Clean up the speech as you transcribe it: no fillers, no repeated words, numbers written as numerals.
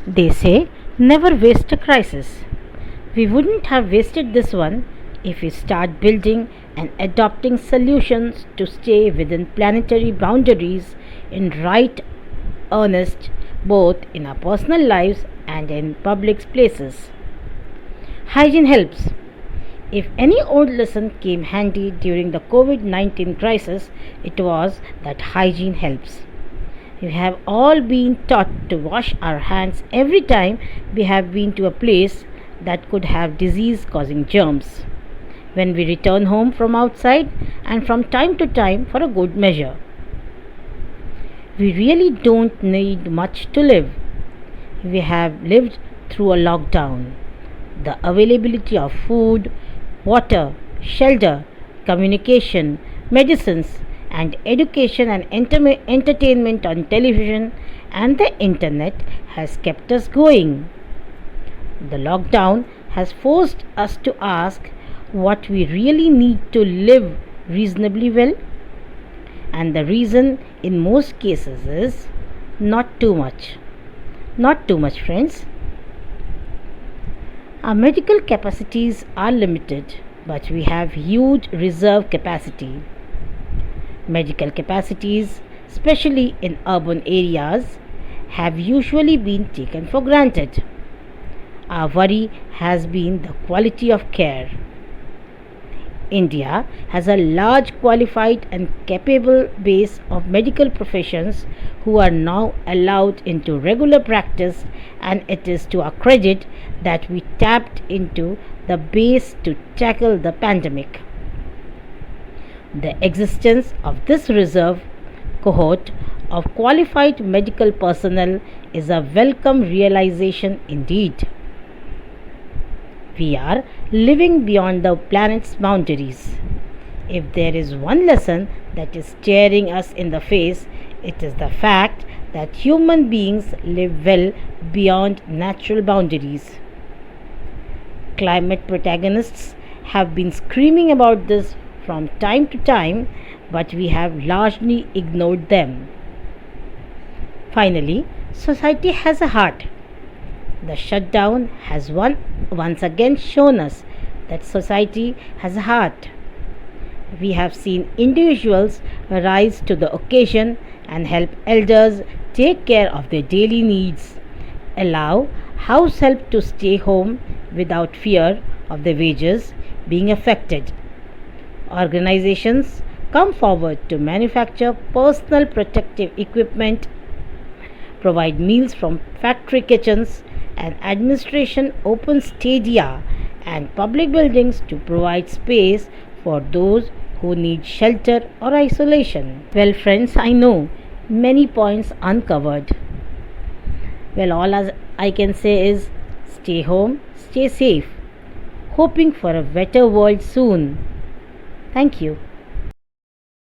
They say never waste a crisis. We wouldn't have wasted this one if we start building and adopting solutions to stay within planetary boundaries in right earnest, both in our personal lives and in public places. Hygiene helps. If any old lesson came handy during the COVID 19 crisis, it was that hygiene helps. We have all been taught to wash our hands every time we have been to a place that could have disease causing germs. When we return home from outside and from time to time for a good measure. We really don't need much to live. We have lived through a lockdown. The availability of food, water, shelter, communication, medicines, and education and entertainment on television and the internet has kept us going. The lockdown has forced us to ask what we really need to live reasonably well, and the reason in most cases is not too much. Not too much, friends. Our medical capacities are limited, but we have huge reserve capacity. Medical capacities, especially in urban areas, have usually been taken for granted. Our worry has been the quality of care. India has a large qualified and capable base of medical professions who are now allowed into regular practice, and it is to our credit that we tapped into the base to tackle the pandemic. The existence of this reserve cohort of qualified medical personnel is a welcome realization indeed. We are living beyond the planet's boundaries. If there is one lesson that is staring us in the face, it is the fact that human beings live well beyond natural boundaries. Climate protagonists have been screaming about this from time to time, but we have largely ignored them. Finally, society has a heart. The shutdown has once again shown us that society has a heart. We have seen individuals rise to the occasion and help elders take care of their daily needs, allow house help to stay home without fear of their wages being affected. Organizations come forward to manufacture personal protective equipment, provide meals from factory kitchens, and administration opens stadia and public buildings to provide space for those who need shelter or isolation. Well, friends, I know many points uncovered. Well, all I can say is stay home, stay safe, hoping for a better world soon. Thank you.